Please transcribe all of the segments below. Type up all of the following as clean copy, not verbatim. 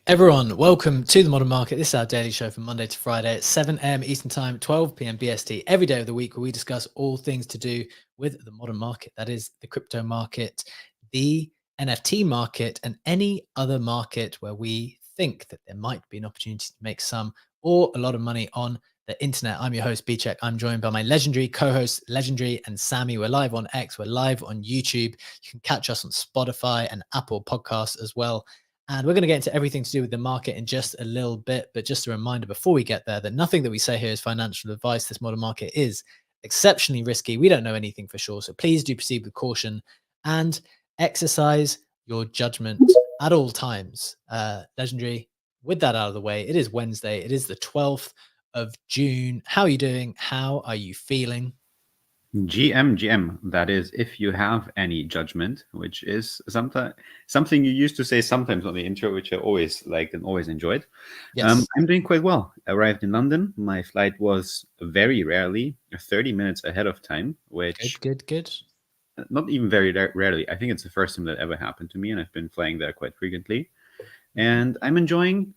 Everyone, welcome to the Modern Market. This is our daily show from Monday to Friday at 7 a.m. Eastern Time, 12 p.m. BST, every day of the week, where we discuss all things to do with the modern market. That is the crypto market, the NFT market, and any other market where we think that there might be an opportunity to make some or a lot of money on the internet. I'm your host, B-Check. I'm joined by my legendary co-hosts, Legendary and Sammy. We're live on X. We're live on YouTube. You can catch us on Spotify and Apple Podcasts as well. And we're going to get into everything to do with the market in just a little bit. But just a reminder before we get there that nothing that we say here is financial advice. This modern market is exceptionally risky. We don't know anything for sure. So please do proceed with caution and exercise your judgment at all times. Legendary, with that out of the way, it is Wednesday. It is the 12th of June. How are you doing? How are you feeling? GM, that is, if you have any judgment, which is something you used to say sometimes on the intro, which I always liked and always enjoyed. Yes. I'm doing quite well. Arrived in London. My flight was very rarely 30 minutes ahead of time, which Good. not even very rarely. I think it's the first time that ever happened to me, and I've been flying there quite frequently. And I'm enjoying.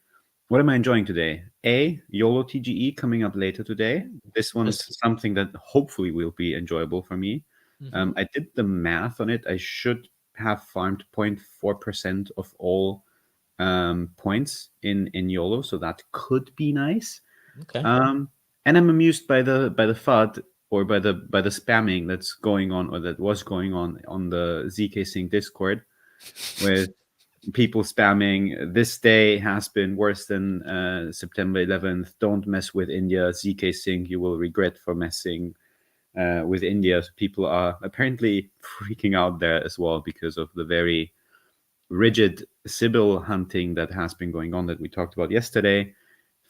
What am I enjoying today? YOLO TGE coming up later today. This one's something that hopefully will be enjoyable for me. I did the math on it. I should have farmed 0.4% of all points in YOLO, so that could be nice. Okay. And I'm amused by the FUD or by the spamming that's going on, or that was going on the ZK Sync Discord, with people spamming, this day has been worse than September 11th. Don't mess with India. ZK Sync, you will regret for messing with India. So people are apparently freaking out there as well because of the very rigid Sybil hunting that has been going on that we talked about yesterday.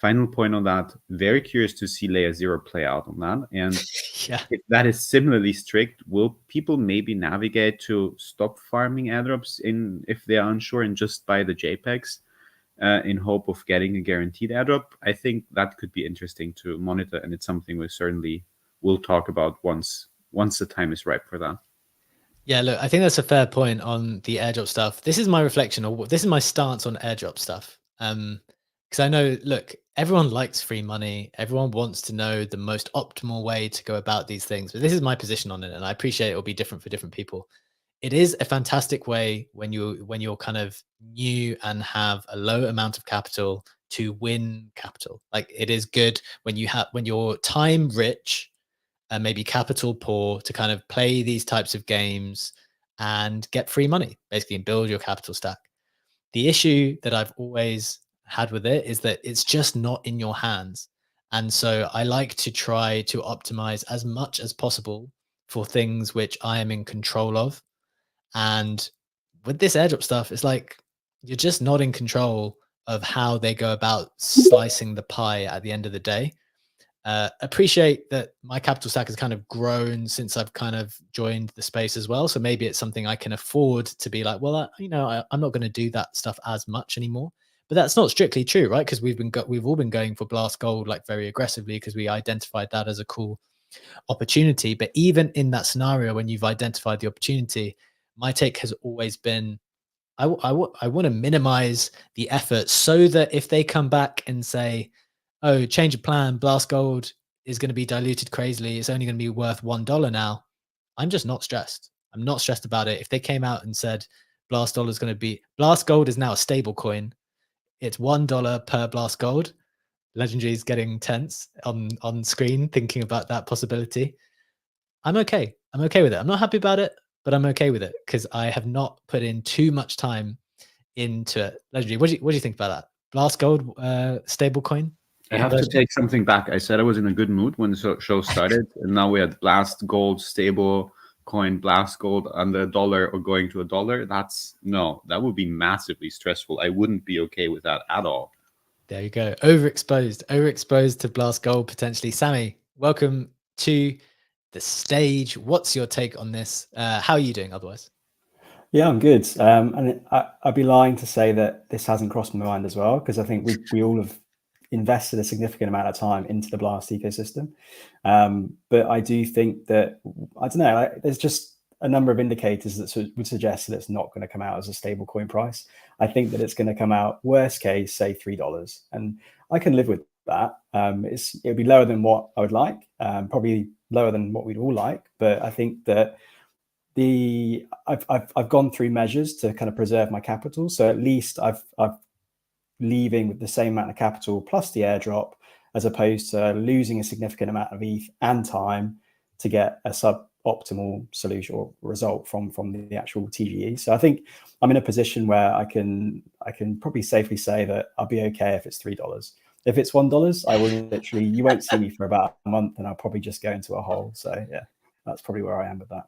Final point on that, very curious to see Layer 0 play out on that. And Yeah. if that is similarly strict, will people maybe navigate to stop farming airdrops if they are unsure and just buy the JPEGs in hope of getting a guaranteed airdrop? I think that could be interesting to monitor, and it's something we certainly will talk about once the time is ripe for that. Yeah, look, I think that's a fair point on the airdrop stuff. This is my reflection, or this is my stance on airdrop stuff. Because I know, look, everyone likes free money. Everyone wants to know the most optimal way to go about these things. But this is my position on it, and I appreciate it will be different for different people. It is a fantastic way when you're kind of new and have a low amount of capital to win capital. Like, it is good when you're time rich and maybe capital poor, to kind of play these types of games and get free money, basically, and build your capital stack. The issue that I've always had with it is that it's just not in your hands. And so I like to try to optimize as much as possible for things which I am in control of. And with this airdrop stuff, it's like you're just not in control of how they go about slicing the pie at the end of the day. Appreciate that my capital stack has kind of grown since I've kind of joined the space as well. So maybe it's something I can afford to be like, well, I'm not going to do that stuff as much anymore. But that's not strictly true, right? Because we've all been going for Blast Gold like very aggressively because we identified that as a cool opportunity. But even in that scenario, when you've identified the opportunity, my take has always been, I want to minimize the effort so that if they come back and say, oh, change of plan, Blast Gold is going to be diluted crazily, it's only going to be worth $1 now, I'm just not stressed. I'm not stressed about it. If they came out and said Blast Gold is now a stable coin, it's $1 per Blast Gold. Legendary is getting tense on screen thinking about that possibility. I'm okay. I'm okay with it. I'm not happy about it, but I'm okay with it because I have not put in too much time into it. Legendary, what do you think about that? Blast Gold stable coin? I have to take something back. I said I was in a good mood when the show started, and now we had Blast Gold, stable coin, Blast Gold under $1 or going to $1. That would be massively stressful. I wouldn't be okay with that at all. There you go. Overexposed to Blast Gold potentially. Sammy, welcome to the stage. What's your take on this? How are you doing otherwise? Yeah, I'm good. And I'd be lying to say that this hasn't crossed my mind as well, because I think we all have invested a significant amount of time into the Blast ecosystem. But I do think that, I don't know, there's just a number of indicators that would suggest that it's not going to come out as a stable coin price. I think that it's going to come out, worst case, say $3, and I can live with that. It'll be lower than what I would like, probably lower than what we'd all like, but I think that I've gone through measures to kind of preserve my capital, so at least I've leaving with the same amount of capital plus the airdrop, as opposed to losing a significant amount of ETH and time to get a suboptimal solution or result from the actual TGE. So I think I'm in a position where I can probably safely say that I'll be okay if it's $3. If it's $1, I will literally, you won't see me for about a month, and I'll probably just go into a hole. So yeah, that's probably where I am with that.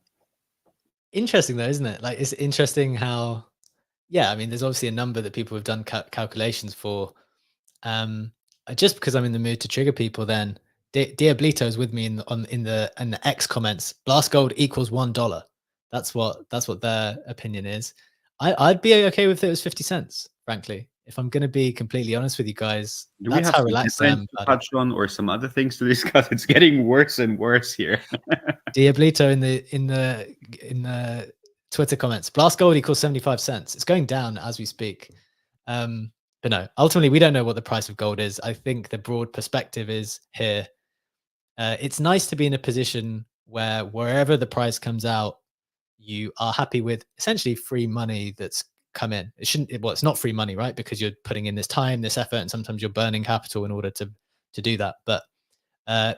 Interesting though, isn't it? Like, it's interesting how, yeah, I mean, there's obviously a number that people have done calculations for. Just because I'm in the mood to trigger people, then Diablito is with me in the X comments. Blast gold equals $1. That's what their opinion is. I'd be okay with it was 50 cents, frankly. If I'm going to be completely honest with you guys, Do we that's have how some relaxed I am headlines to about it. touch on, or some other things to discuss? It's getting worse and worse here. Diablito in the Twitter comments. Blast gold equals 75 cents. It's going down as we speak. But no, ultimately, we don't know what the price of gold is. I think the broad perspective is here. It's nice to be in a position where wherever the price comes out, you are happy with essentially free money that's come in. It's not free money, right? Because you're putting in this time, this effort, and sometimes you're burning capital in order to do that. But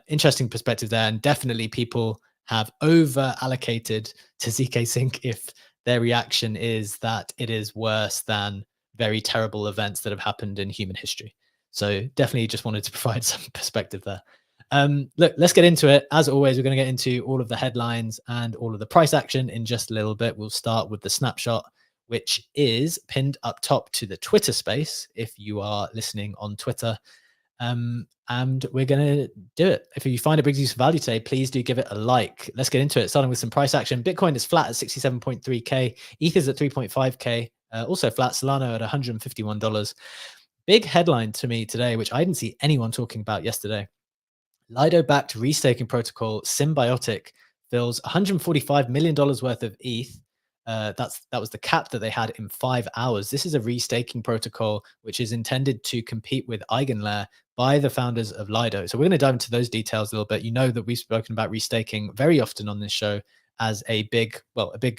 interesting perspective there. And definitely people have over allocated to ZK Sync if their reaction is that it is worse than very terrible events that have happened in human history. So definitely just wanted to provide some perspective there. Look, let's get into it. As always, we're going to get into all of the headlines and all of the price action in just a little bit. We'll start with the snapshot, which is pinned up top to the Twitter space if you are listening on Twitter. And we're going to do it. If you find it brings you some value today, please do give it a like. Let's get into it, starting with some price action. Bitcoin is flat at 67.3K. ETH is at 3.5K. Also flat. Solana at $151. Big headline to me today, which I didn't see anyone talking about yesterday. Lido-backed restaking protocol Symbiotic fills $145 million worth of ETH. That was the cap that they had in 5 hours. This is a restaking protocol which is intended to compete with Eigenlayer by the founders of Lido. So we're going to dive into those details a little bit. You know that we've spoken about restaking very often on this show as a big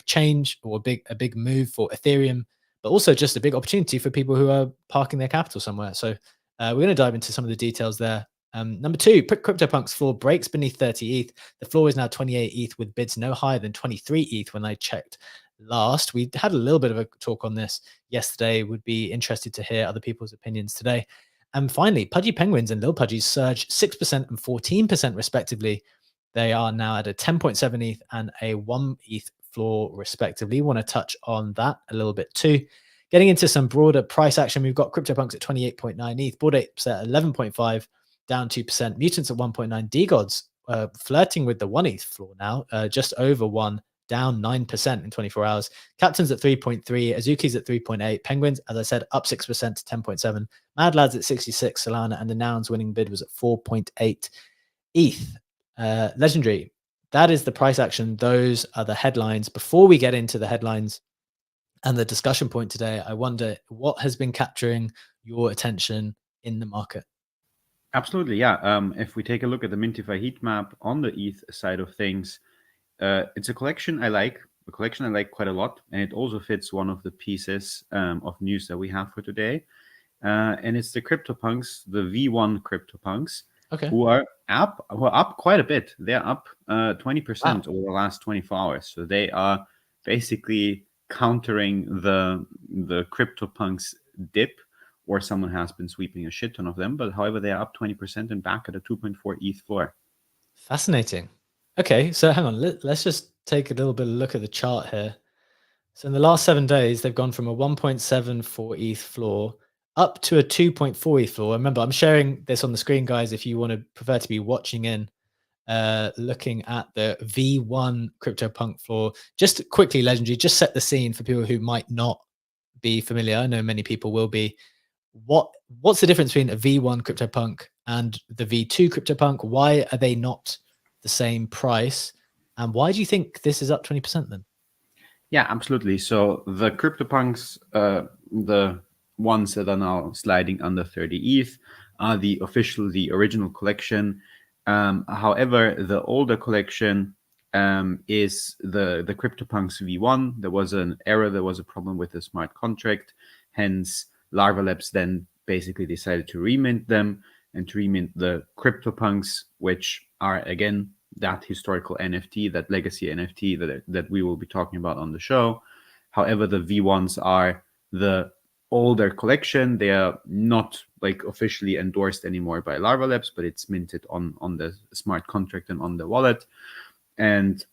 change, or a big move for Ethereum, but also just a big opportunity for people who are parking their capital somewhere. So we're going to dive into some of the details there. Number two, CryptoPunk's floor breaks beneath 30 ETH. The floor is now 28 ETH with bids no higher than 23 ETH when I checked last. We had a little bit of a talk on this yesterday. Would be interested to hear other people's opinions today. And finally, Pudgy Penguins and Lil Pudgy surged 6% and 14% respectively. They are now at a 10.7 ETH and a 1 ETH floor respectively. Want to touch on that a little bit too. Getting into some broader price action, we've got CryptoPunks at 28.9 ETH, Bored Apes at 11.5, down 2%, Mutants at 1.9, DGods flirting with the 1 ETH floor now, just over 1, down 9% in 24 hours. Captains at 3.3, Azuki's at 3.8, Penguins, as I said, up 6% to 10.7, Mad Lads at 66, Solana, and the Nouns winning bid was at 4.8 ETH. Legendary, that is the price action. Those are the headlines. Before we get into the headlines and the discussion point today, I wonder what has been capturing your attention in the market. Absolutely, yeah. If we take a look at the Mintify heat map on the ETH side of things, it's a collection I like quite a lot, and it also fits one of the pieces of news that we have for today. And it's the CryptoPunks, the V1 CryptoPunks, Okay. who are up quite a bit. They're up 20% Wow. over the last 24 hours. So they are basically countering the CryptoPunks dip, or someone has been sweeping a shit ton of them. But however, they are up 20% and back at a 2.4 ETH floor. Fascinating. Okay, so hang on. Let's just take a little bit of a look at the chart here. So in the last 7 days, they've gone from a 1.74 ETH floor up to a 2.4 ETH floor. Remember, I'm sharing this on the screen, guys, if you want to prefer to be watching in, looking at the V1 CryptoPunk floor. Just quickly, Legendary, just set the scene for people who might not be familiar. I know many people will be. What's the difference between a V1 CryptoPunk and the V2 CryptoPunk? Why are they not the same price? And why do you think this is up 20% then? Yeah, absolutely. So the CryptoPunks, the ones that are now sliding under 30 ETH, are the original collection. However, the older collection is the CryptoPunks V1. There was an error, there was a problem with the smart contract. Hence, Larva Labs then basically decided to remint them and to remint the CryptoPunks, which are again that historical NFT, that legacy NFT that we will be talking about on the show. However, the V1s are the older collection. They are not like officially endorsed anymore by Larva Labs, but it's minted on the smart contract and on the wallet. And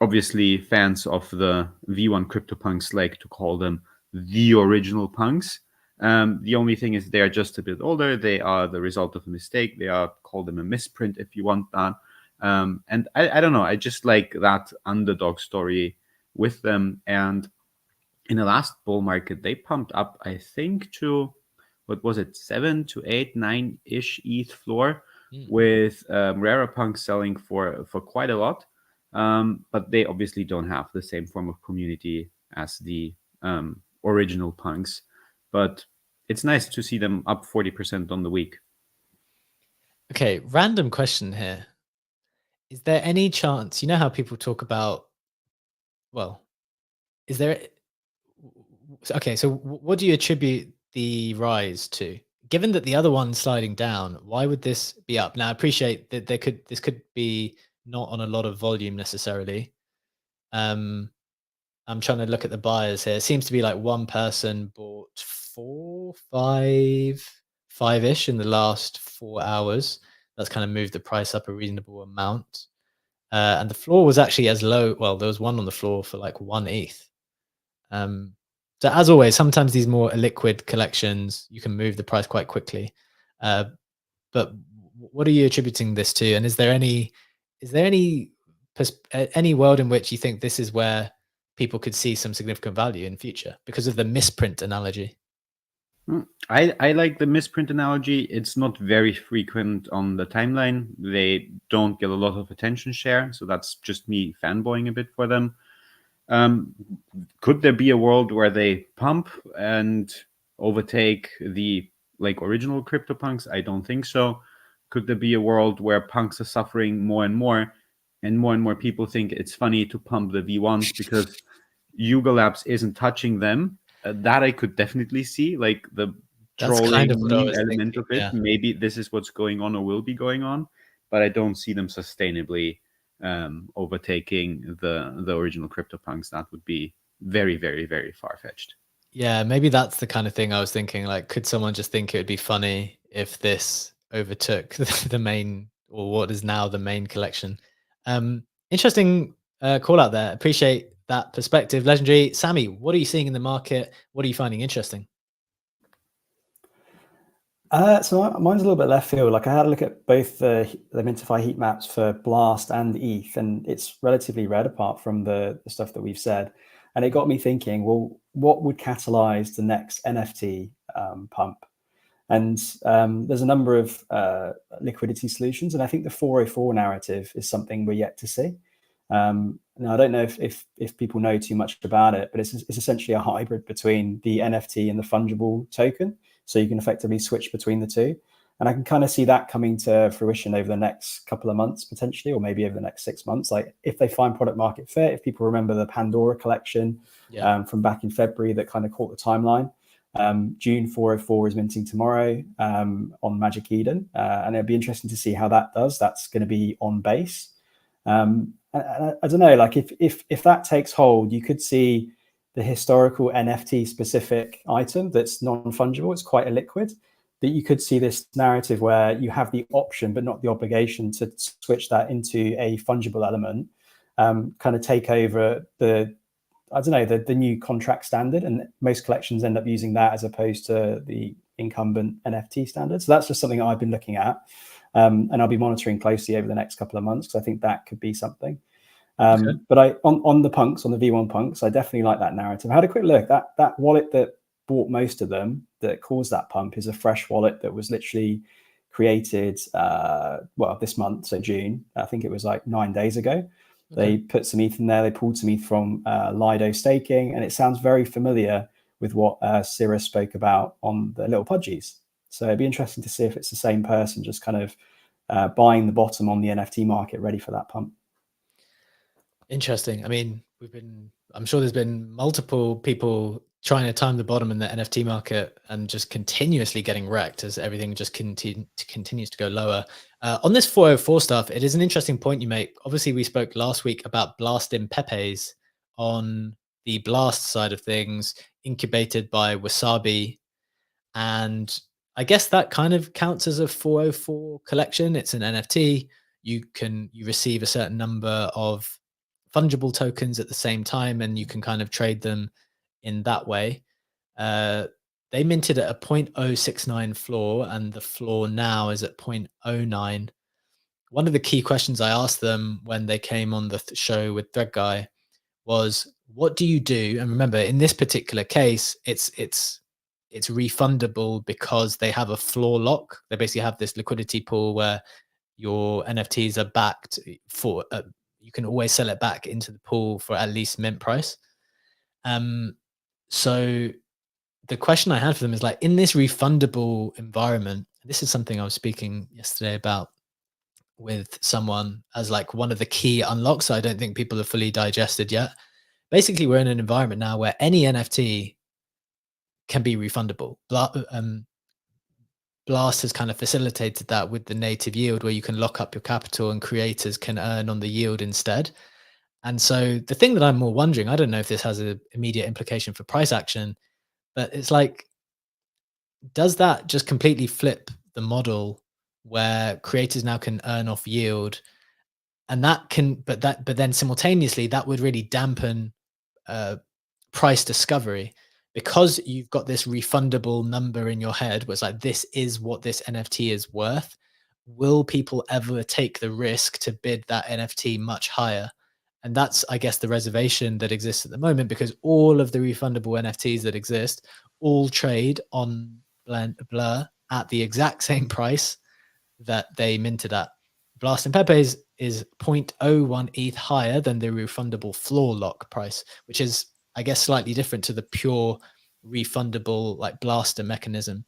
obviously, fans of the V1 CryptoPunks like to call them the original punks. The only thing is they are just a bit older. They are the result of a mistake. They are, call them a misprint if you want that. And I don't know. I just like that underdog story with them. And in the last bull market, they pumped up, I think, to what was it, 7 to 8, 9-ish ETH floor, with Rarapunk selling for quite a lot. But they obviously don't have the same form of community as the original punks. But it's nice to see them up 40% on the week. Okay, random question here. Is there any chance, you know how people talk about, well, is there, okay, so what do you attribute the rise to? Given that the other one's sliding down, why would this be up? Now, I appreciate that this could be not on a lot of volume necessarily. I'm trying to look at the buyers here. It seems to be like one person bought 4, 5-ish in the last 4 hours. That's kind of moved the price up a reasonable amount. And the floor was actually as low. Well, there was one on the floor for like 1 ETH. So as always, sometimes these more illiquid collections, you can move the price quite quickly. But what are you attributing this to? And is there any world in which you think this is where people could see some significant value in future because of the misprint analogy? I like the misprint analogy. It's not very frequent on the timeline. They don't get a lot of attention share, so that's just me fanboying a bit for them. Could there be a world where they pump and overtake the original CryptoPunks? I don't think so. Could there be a world where punks are suffering more and more people think it's funny to pump the V1s because Yuga Labs isn't touching them? That I could definitely see, like the That's trolling kind of what I meme was element thinking, of it. yeah. Maybe this is what's going on or will be going on, but I don't see them sustainably overtaking the original CryptoPunks. That would be very, very, very far-fetched. Yeah, maybe that's the kind of thing I was thinking. Like, could someone just think it would be funny if this overtook the main, or what is now the main collection? Interesting call out there. Appreciate that perspective. Legendary. Sammy, what are you seeing in the market? What are you finding interesting? So mine's a little bit left field. Like I had a look at both the Mintify heat maps for Blast and ETH, and it's relatively red apart from the stuff that we've said. And it got me thinking, well, what would catalyze the next NFT pump? And there's a number of liquidity solutions, and I think the 404 narrative is something we're yet to see. Now, I don't know if people know too much about it, but it's essentially a hybrid between the NFT and the fungible token. So you can effectively switch between the two. And I can kind of see that coming to fruition over the next couple of months, potentially, or maybe over the next 6 months. Like if they find product market fit, if people remember the Pandora collection from back in February that kind of caught the timeline. June 404 is minting tomorrow on Magic Eden. And it'll be interesting to see how that does. That's going to be on base. I don't know, like if that takes hold, you could see the historical NFT specific item that's non-fungible. It's quite illiquid, that you could see this narrative where you have the option but not the obligation to switch that into a fungible element, kind of take over the new contract standard, and most collections end up using that as opposed to the incumbent NFT standard. So that's just something I've been looking at, and I'll be monitoring closely over the next couple of months because I think that could be something. But on the punks, on the V1 punks, I definitely like that narrative. I had a quick look. That wallet that bought most of them, that caused that pump, is a fresh wallet that was literally created this month, so June. I think it was like 9 days ago. They put some ETH in there. They pulled some ETH from Lido staking, and it sounds very familiar with what Cyrus spoke about on the little Pudgies. So it'd be interesting to see if it's the same person, just kind of buying the bottom on the NFT market, ready for that pump. Interesting. I mean, I'm sure there's been multiple people trying to time the bottom in the NFT market and just continuously getting wrecked as everything just continues to go lower. On this 404 stuff, it is an interesting point you make. Obviously, we spoke last week about blasting Pepes on the Blast side of things, incubated by Wasabi. And I guess that kind of counts as a 404 collection. It's an NFT. You receive a certain number of fungible tokens at the same time, and you can kind of trade them in that way. They minted at a 0.069 floor, and the floor now is at 0.09. One of the key questions I asked them when they came on the show with Thread Guy was, what do you do? And remember, in this particular case, it's refundable because they have a floor lock. They basically have this liquidity pool where your NFTs are backed for, you can always sell it back into the pool for at least mint price. So the question I had for them is, like, in this refundable environment, this is something I was speaking yesterday about with someone as like one of the key unlocks I don't think people have fully digested yet. Basically, we're in an environment now where any NFT can be refundable. Blast has kind of facilitated that with the native yield, where you can lock up your capital and creators can earn on the yield instead. And so the thing that I'm more wondering, I don't know if this has an immediate implication for price action, but it's like, does that just completely flip the model where creators now can earn off yield? And that can, but then simultaneously, that would really dampen price discovery, because you've got this refundable number in your head where it's like, this is what this NFT is worth. Will people ever take the risk to bid that NFT much higher? And that's, I guess, the reservation that exists at the moment, because all of the refundable NFTs that exist all trade on Blur at the exact same price that they minted at. Blast and Pepe's is 0.01 ETH higher than the refundable floor lock price, which is, I guess, slightly different to the pure refundable like Blaster mechanism.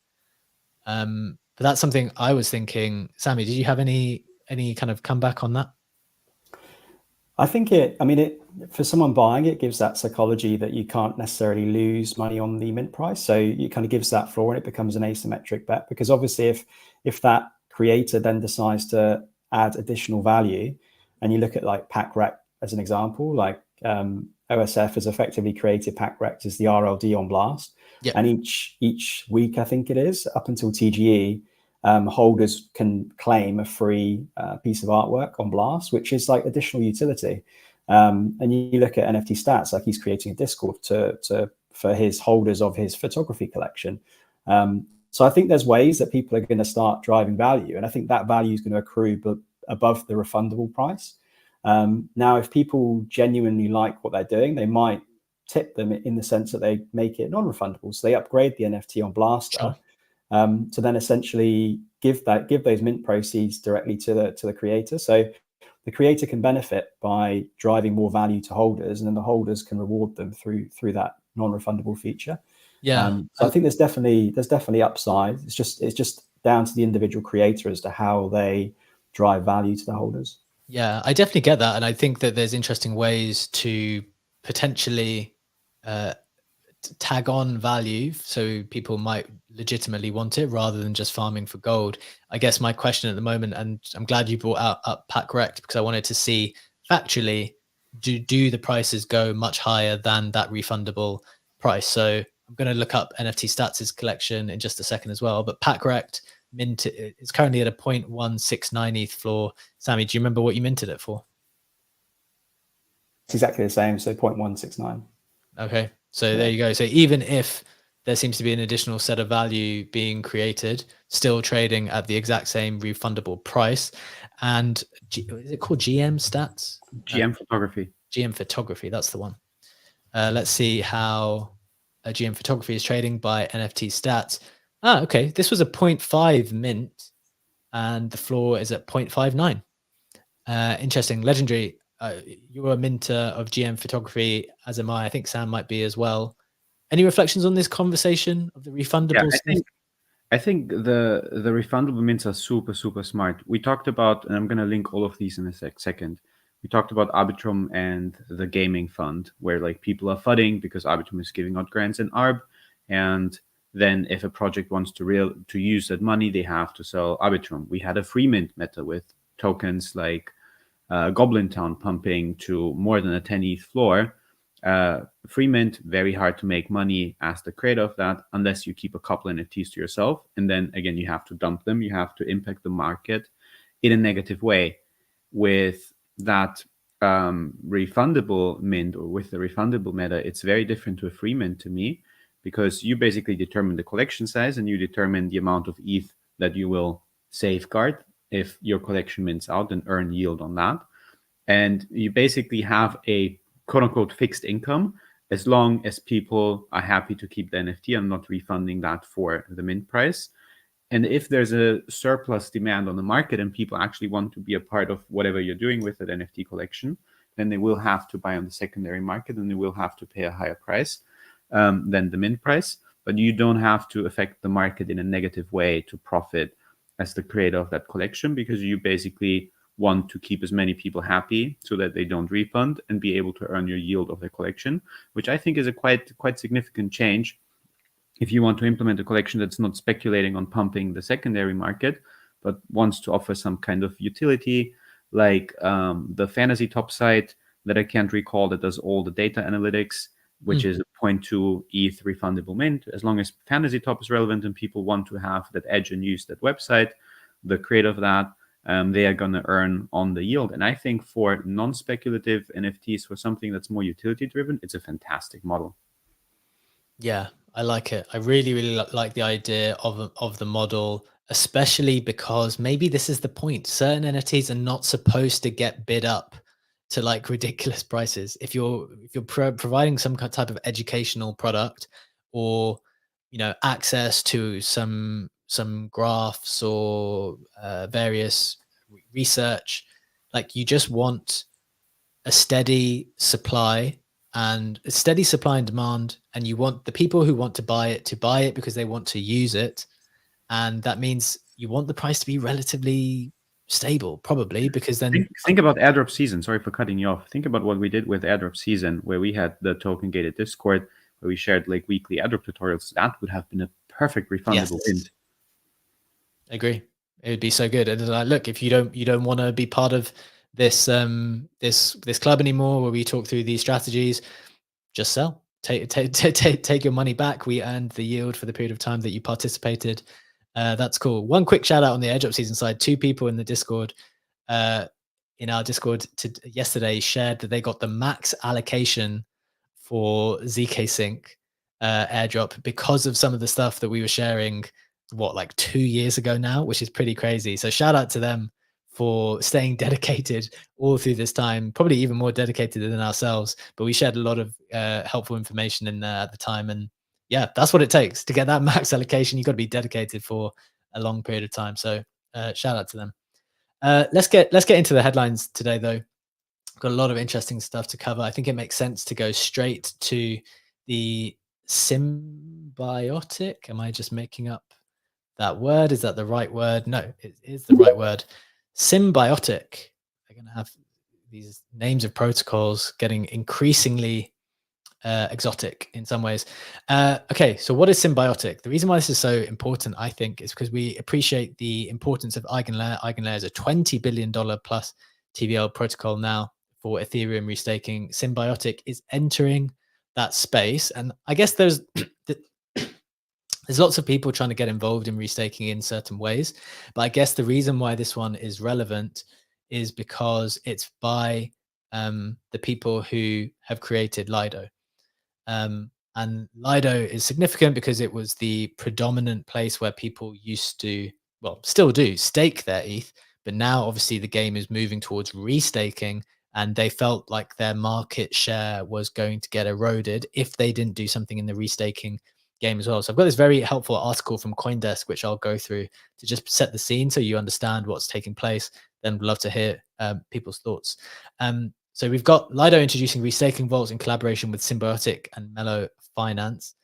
But that's something I was thinking. Sammy, did you have any kind of comeback on that? I think for someone buying it gives that psychology that you can't necessarily lose money on the mint price. So it kind of gives that floor, and it becomes an asymmetric bet, because obviously if that creator then decides to add additional value, and you look at like PackRec as an example, like OSF has effectively created PackRec as the RLD on Blast. Yep. And each week, I think it is, up until TGE, holders can claim a free piece of artwork on Blast, which is like additional utility. And you look at NFT Stats, like he's creating a Discord for his holders of his photography collection. So I think there's ways that people are going to start driving value, and I think that value is going to accrue above the refundable price. Now, if people genuinely like what they're doing, they might tip them in the sense that they make it non-refundable. So they upgrade the NFT on Blaster. Sure. To then essentially give those mint proceeds directly to the creator. So the creator can benefit by driving more value to holders, and then the holders can reward them through that non-refundable feature. Yeah. So I think there's definitely upside. It's just down to the individual creator as to how they drive value to the holders. Yeah, I definitely get that, and I think that there's interesting ways to potentially tag on value, so people might legitimately want it rather than just farming for gold. I guess my question at the moment, and I'm glad you brought up PackRec, because I wanted to see factually, do the prices go much higher than that refundable price? So I'm going to look up NFT Stats' collection in just a second as well, but PackRec mint is currently at a 0.169 ETH floor. Sammy, do you remember what you minted it for? It's exactly the same, so 0.169. Okay, so there you go. So even if there seems to be an additional set of value being created, still trading at the exact same refundable price. And is it called GM Stats? GM Photography. GM Photography, that's the one. Let's see how GM Photography is trading by NFT Stats. Okay, this was a 0.5 mint, and the floor is at 0.59. Interesting. Legendary. you're a minter of GM photography, as am I. I think Sam might be as well. Any reflections on this conversation of the refundable stuff? I think the refundable mints are super smart. We talked about, and I'm going to link all of these in a second. We talked about Arbitrum and the gaming fund, where like people are fudding because Arbitrum is giving out grants in ARB, and then if a project wants to use that money, they have to sell Arbitrum. We had a free mint meta with tokens like Goblin Town pumping to more than a 10 ETH floor. Free mint, very hard to make money as the creator of that unless you keep a couple NFTs to yourself, and then again you have to dump them. You have to impact the market in a negative way. With that refundable mint, or with the refundable meta, it's very different to a free mint to me, because you basically determine the collection size and you determine the amount of ETH that you will safeguard if your collection mints out and earn yield on that. And you basically have a quote unquote fixed income as long as people are happy to keep the NFT and not refunding that for the mint price. And if there's a surplus demand on the market and people actually want to be a part of whatever you're doing with that NFT collection, then they will have to buy on the secondary market and they will have to pay a higher price than the mint price. But you don't have to affect the market in a negative way to profit as the creator of that collection, because you basically want to keep as many people happy so that they don't refund and be able to earn your yield of their collection, which I think is a quite significant change if you want to implement a collection that's not speculating on pumping the secondary market, but wants to offer some kind of utility, like the Fantasy Top site that I can't recall, that does all the data analytics, which is a 0.2 ETH refundable mint. As long as Fantasy Top is relevant and people want to have that edge and use that website, the creator of that, they are going to earn on the yield. And I think for non-speculative NFTs, for something that's more utility driven, it's a fantastic model. Yeah, I like it. I really like the idea of the model, especially because maybe this is the point. Certain NFTs are not supposed to get bid up to like ridiculous prices. If you're providing some type of educational product, or access to some graphs or various research, like you just want a steady supply and demand, and you want the people who want to buy it because they want to use it, and that means you want the price to be relatively stable, probably, because then think about airdrop season. Sorry for cutting you off. Think about what we did with airdrop season, where we had the token gated Discord, where we shared like weekly airdrop tutorials. That would have been a perfect refundable mint. I agree. It would be so good. And like, look, if you don't want to be part of this this club anymore, where we talk through these strategies, just sell. Take your money back. We earned the yield for the period of time that you participated. That's cool. One quick shout out on the airdrop season side. 2 people in the Discord, in our Discord yesterday, shared that they got the max allocation for ZK Sync airdrop because of some of the stuff that we were sharing, like 2 years ago now, which is pretty crazy. So shout out to them for staying dedicated all through this time, probably even more dedicated than ourselves. But we shared a lot of helpful information in there at the time. And yeah, that's what it takes to get that max allocation. You've got to be dedicated for a long period of time. So shout out to them. Let's get into the headlines today, though. Got a lot of interesting stuff to cover. I think it makes sense to go straight to the Symbiotic. Am I just making up that word? Is that the right word? No, it is the right word. Symbiotic. They're going to have these names of protocols getting increasingly exotic in some ways. Okay, so what is Symbiotic? The reason why this is so important, I think, is because we appreciate the importance of Eigenlayer. Eigenlayer is a $20 billion plus TVL protocol now for Ethereum restaking. Symbiotic is entering that space, and I guess there's lots of people trying to get involved in restaking in certain ways, but I guess the reason why this one is relevant is because it's by the people who have created Lido. And Lido is significant because it was the predominant place where people used to, well, still do, stake their ETH, but now obviously the game is moving towards restaking, and they felt like their market share was going to get eroded if they didn't do something in the restaking game as well. So I've got this very helpful article from CoinDesk, which I'll go through to just set the scene so you understand what's taking place. Then we'd love to hear people's thoughts. So we've got Lido introducing restaking vaults in collaboration with Symbiotic and Mellow Finance.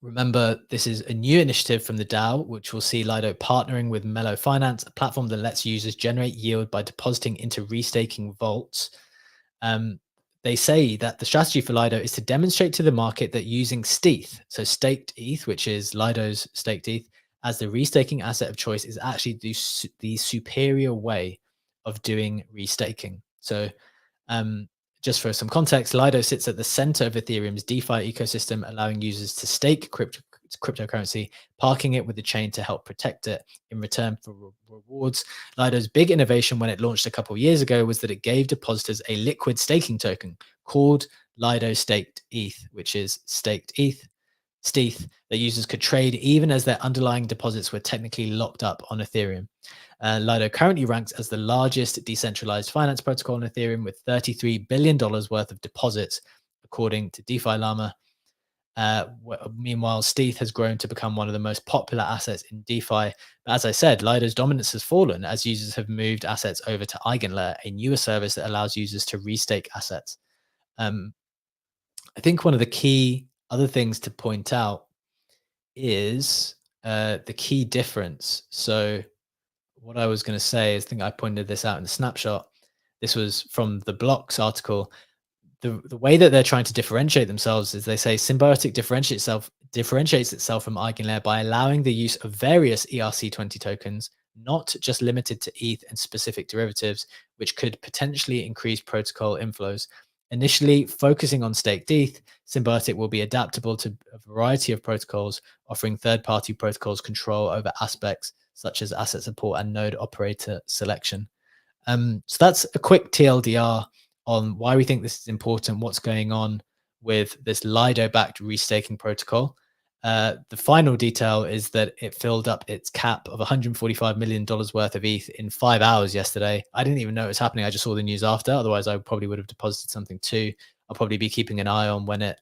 Remember, this is a new initiative from the DAO, which will see Lido partnering with Mellow Finance, a platform that lets users generate yield by depositing into restaking vaults. They say that the strategy for Lido is to demonstrate to the market that using STETH, so staked ETH, which is Lido's staked ETH, as the restaking asset of choice is actually the superior way of doing restaking. So just for some context, Lido sits at the center of Ethereum's DeFi ecosystem, allowing users to stake cryptocurrency, parking it with the chain to help protect it in return for rewards. Lido's big innovation when it launched a couple of years ago was that it gave depositors a liquid staking token called Lido Staked ETH, which is staked ETH, STETH, that users could trade even as their underlying deposits were technically locked up on Ethereum. Lido currently ranks as the largest decentralized finance protocol on Ethereum with $33 billion worth of deposits, according to DeFi Llama. Meanwhile, STETH has grown to become one of the most popular assets in DeFi. But as I said, Lido's dominance has fallen as users have moved assets over to Eigenlayer, a newer service that allows users to restake assets. I think one of the key other things to point out is the key difference. So what I was going to say is, I think I pointed this out in the snapshot. This was from the Blocks article. The way that they're trying to differentiate themselves is they say Symbiotic differentiates itself from Eigenlayer by allowing the use of various ERC20 tokens, not just limited to ETH and specific derivatives, which could potentially increase protocol inflows. Initially focusing on staked ETH, Symbiotic will be adaptable to a variety of protocols, offering third-party protocols control over aspects such as asset support and node operator selection. So that's a quick TLDR on why we think this is important, what's going on with this Lido-backed restaking protocol. The final detail is that it filled up its cap of $145 million worth of ETH in 5 hours yesterday. I didn't even know it was happening. I just saw the news after. Otherwise, I probably would have deposited something too. I'll probably be keeping an eye on when it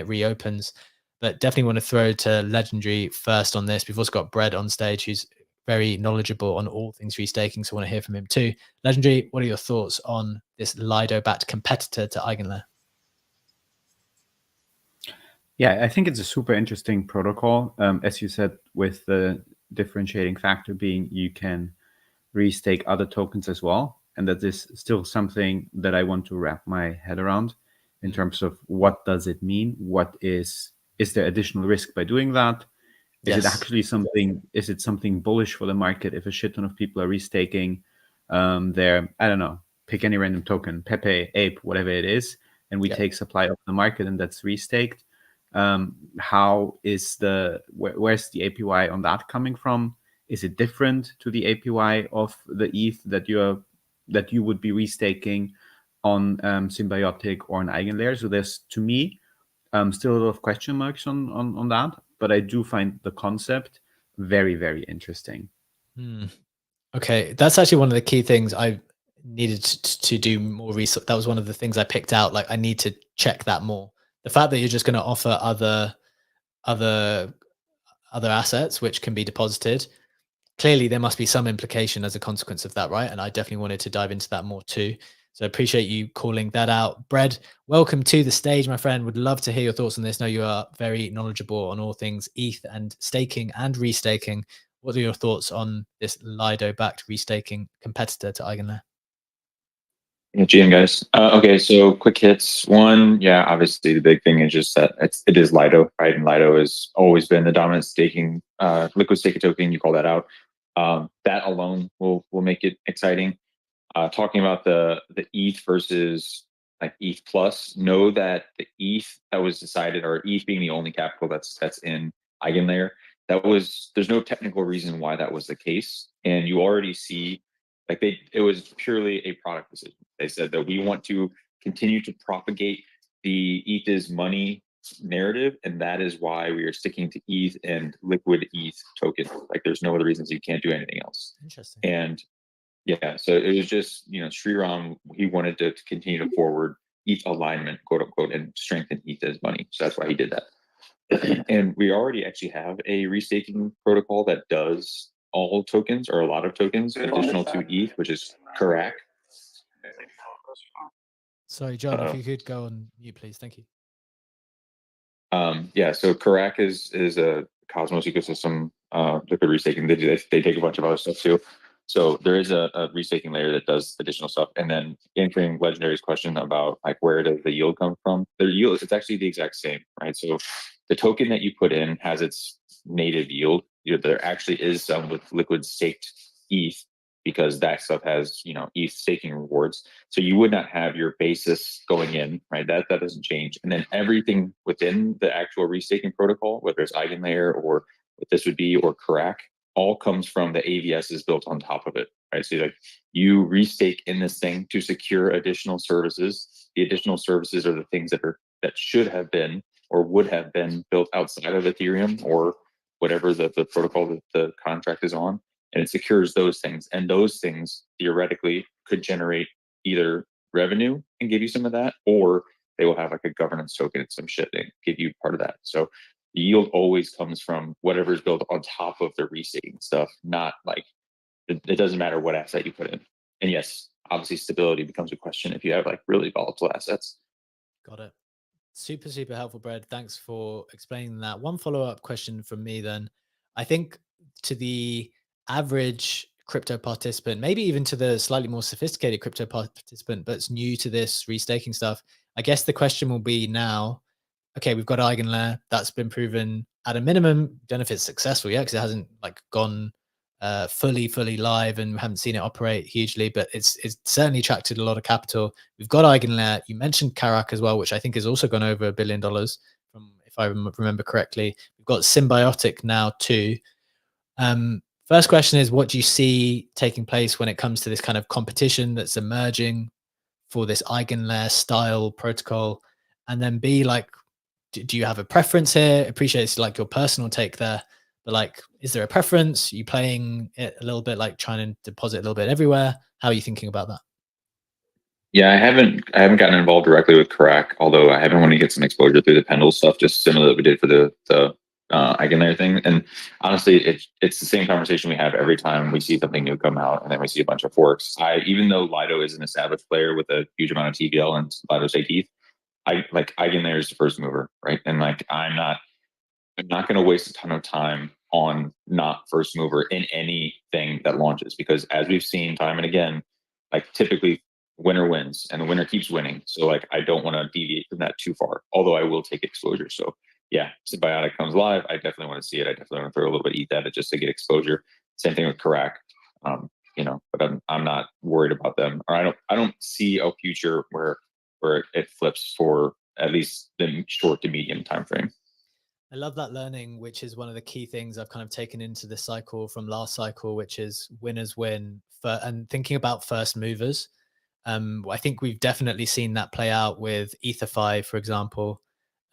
reopens. But definitely want to throw to Legendary first on this. We've also got Bread on stage, who's very knowledgeable on all things restaking, so I want to hear from him too. Legendary, what are your thoughts on this Lido-backed competitor to Eigenlayer? Yeah, I think it's a super interesting protocol. As you said, with the differentiating factor being you can restake other tokens as well. And that is still something that I want to wrap my head around in terms of what does it mean? What is there additional risk by doing that? Is it actually something, is it something bullish for the market if a shit ton of people are restaking their, I don't know, pick any random token, Pepe, Ape, whatever it is, and we take supply off the market and that's restaked? How is where's the APY on that coming from? Is it different to the APY of the ETH that you would be restaking on Symbiotic or an Eigenlayer? So there's, to me, still a lot of question marks on that, but I do find the concept very, very interesting. Okay, that's actually one of the key things I needed to do more research. That was one of the things I picked out. Like, I need to check that more. The fact that you're just going to offer other assets which can be deposited, clearly there must be some implication as a consequence of that, right? And I definitely wanted to dive into that more too. So I appreciate you calling that out. Bread, welcome to the stage, my friend. Would love to hear your thoughts on this. Know you are very knowledgeable on all things ETH and staking and restaking. What are your thoughts on this Lido-backed restaking competitor to Eigenlayer? Yeah, GM guys. Okay, so quick hits. One, yeah, obviously the big thing is just that it is Lido, right? And Lido has always been the dominant staking, liquid staking token. You call that out. That alone will make it exciting. Talking about the ETH versus like ETH plus, know that the ETH that was decided, or ETH being the only capital that's in Eigenlayer, there's no technical reason why that was the case, and you already see like it was purely a product decision. They said that we want to continue to propagate the ETH is money narrative, and that is why we are sticking to ETH and liquid ETH tokens. Like there's no other reasons you can't do anything else. Interesting. And yeah, so it was just, Sriram, he wanted to continue to forward ETH alignment, quote unquote, and strengthen ETH as money. So that's why he did that. And we already actually have a restaking protocol that does all tokens or a lot of tokens additional to ETH, which is correct. Sorry, John, if you could go on mute, please. Thank you. Yeah, so Karak is a Cosmos ecosystem liquid restaking. They take a bunch of other stuff too. So there is a restaking layer that does additional stuff. And then answering Legendary's question about like where does the yield come from? The yield, it's actually the exact same, right? So the token that you put in has its native yield. There actually is some with liquid staked ETH because that stuff has, ETH staking rewards. So you would not have your basis going in, right? That doesn't change. And then everything within the actual restaking protocol, whether it's Eigenlayer or what this would be or Karak, all comes from the AVS is built on top of it, right? So like you restake in this thing to secure additional services. The additional services are the things that should have been or would have been built outside of Ethereum or whatever the protocol that the contract is on, and it secures those things. And those things theoretically could generate either revenue and give you some of that, or they will have like a governance token and some shit that give you part of that. So the yield always comes from whatever is built on top of the restaking stuff, not like it doesn't matter what asset you put in. And yes, obviously stability becomes a question if you have like really volatile assets. Got it. Super, super helpful, Brad. Thanks for explaining that. One follow-up question from me then. I think to the average crypto participant, maybe even to the slightly more sophisticated crypto participant, but it's new to this restaking stuff, I guess the question will be now, okay, we've got Eigenlayer. That's been proven at a minimum. Don't know if it's successful yet because it hasn't like gone fully live and we haven't seen it operate hugely, but it's certainly attracted a lot of capital. We've got Eigenlayer. You mentioned Karak as well, which I think has also gone over $1 billion from, if I remember correctly. We've got Symbiotic now too. First question is, what do you see taking place when it comes to this kind of competition that's emerging for this Eigenlayer style protocol? And then B, like, do you have a preference here? Appreciate it's like your personal take there, but like, is there a preference? Are you playing it a little bit, like trying to deposit a little bit everywhere? How are you thinking about that? Yeah, I haven't gotten involved directly with Karak, although I haven't wanted to get some exposure through the Pendle stuff, just similar that we did for the Eigenlayer thing. And honestly, it's the same conversation we have every time we see something new come out, and then we see a bunch of forks. Even though Lido is an established player with a huge amount of TVL and Lido stake ETH, I like Eigenlayer is the first mover, right? And like I'm not going to waste a ton of time on not first mover in anything that launches, because as we've seen time and again, like typically winner wins and the winner keeps winning. So like I don't want to deviate from that too far, although I will take exposure. So yeah, Symbiotic comes live, I definitely want to see it. I definitely want to throw a little bit of ETH at it just to get exposure. Same thing with Karak. But I'm not worried about them, or I don't see a future where it flips for at least the short to medium time frame. I love that learning, which is one of the key things I've kind of taken into this cycle from last cycle, which is winners win and thinking about first movers. I think we've definitely seen that play out with EtherFi, for example.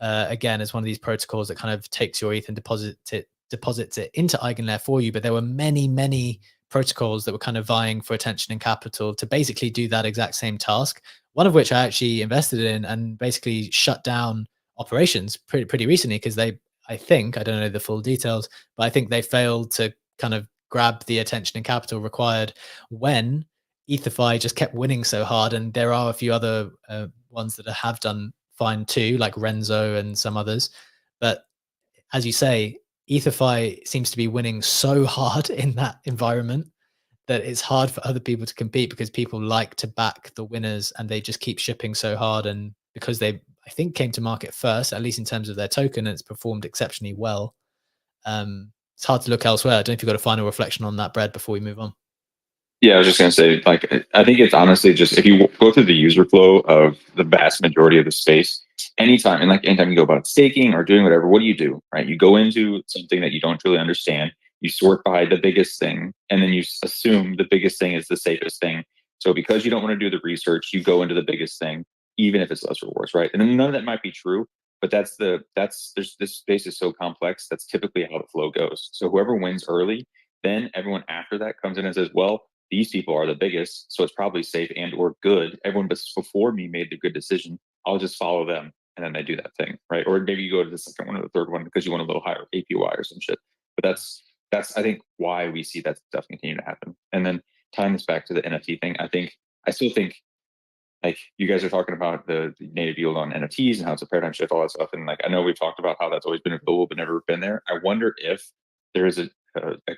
Again, as one of these protocols that kind of takes your ETH and deposits it into Eigenlayer for you. But there were many protocols that were kind of vying for attention and capital to basically do that exact same task. One of which I actually invested in and basically shut down operations pretty recently because I think, I don't know the full details, but I think they failed to kind of grab the attention and capital required when EtherFi just kept winning so hard. And there are a few other ones that have done fine too, like Renzo and some others. But as you say, EtherFi seems to be winning so hard in that environment that it's hard for other people to compete because people like to back the winners and they just keep shipping so hard. And because they, I think, came to market first, at least in terms of their token, and it's performed exceptionally well. It's hard to look elsewhere. I don't know if you've got a final reflection on that, Brad, before we move on. Yeah, I was just going to say, like, I think it's honestly just if you go through the user flow of the vast majority of the space, anytime you go about staking or doing whatever, what do? Right? You go into something that you don't really understand, you sort by the biggest thing, and then you assume the biggest thing is the safest thing. So because you don't want to do the research, you go into the biggest thing, even if it's less rewards, right? And then none of that might be true, but there's this space is so complex. That's typically how the flow goes. So whoever wins early, then everyone after that comes in and says, well, these people are the biggest, so it's probably safe and or good. Everyone before me made the good decision. I'll just follow them, and then they do that thing, right? Or maybe you go to the second one or the third one because you want a little higher APY or some shit. But that's I think why we see that stuff continue to happen. And then tying this back to the NFT thing, I still think like you guys are talking about the native yield on NFTs and how it's a paradigm shift, all that stuff. And like, I know we've talked about how that's always been a goal, but never been there. I wonder if there is a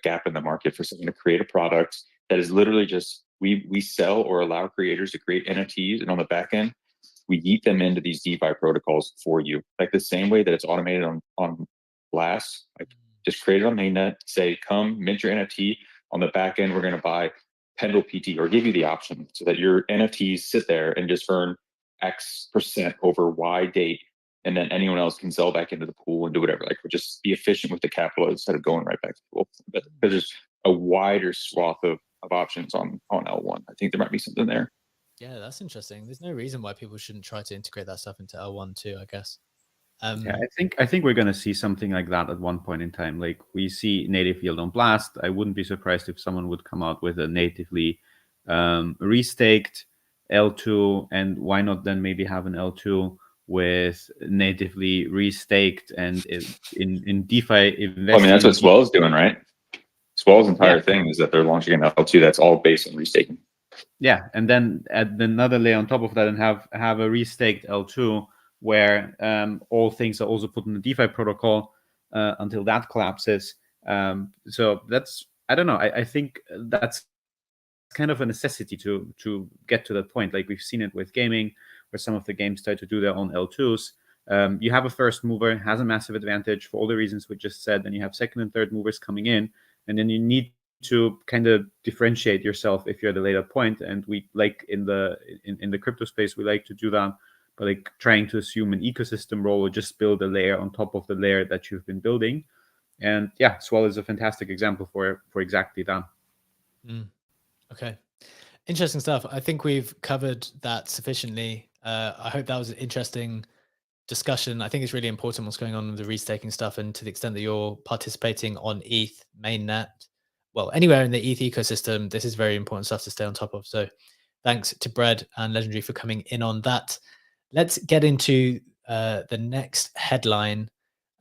gap in the market for someone to create a product that is literally just, we sell or allow creators to create NFTs, and on the back end, we yeet them into these DeFi protocols for you. Like the same way that it's automated on Blast, like just create it on mainnet, say, come mint your NFT. On the back end, we're going to buy Pendle PT, or give you the option so that your NFTs sit there and just earn X% over Y date. And then anyone else can sell back into the pool and do whatever. Like, just be efficient with the capital instead of going right back to the pool. But there's a wider swath of options on L1. I think there might be something there. Yeah, that's interesting. There's no reason why people shouldn't try to integrate that stuff into L1 too, I guess. Yeah, I think we're gonna see something like that at one point in time. Like, we see native yield on Blast. I wouldn't be surprised if someone would come out with a natively restaked L2, and why not then maybe have an L2 with natively restaked and in DeFi investing. Well, I mean, that's what Swell is doing, right? Swell's entire thing is that they're launching an L2 that's all based on restaking. Yeah, and then add another layer on top of that and have a restaked L2 where all things are also put in the DeFi protocol until that collapses. So that's, I don't know. I think that's kind of a necessity to get to that point. Like, we've seen it with gaming, where some of the games try to do their own L2s. You have a first mover, has a massive advantage for all the reasons we just said. Then you have second and third movers coming in, and then you need to kind of differentiate yourself if you're at a later point. And we, like in the crypto space, we like to do that by like trying to assume an ecosystem role or just build a layer on top of the layer that you've been building. And yeah, Swell is a fantastic example for exactly that. Okay, interesting stuff. I think we've covered that sufficiently. I hope that was an interesting discussion. I think it's really important what's going on with the restaking stuff, and to the extent that you're participating on ETH mainnet, well, anywhere in the ETH ecosystem, this is very important stuff to stay on top of. So thanks to Bread and Legendary for coming in on that. Let's get into the next headline.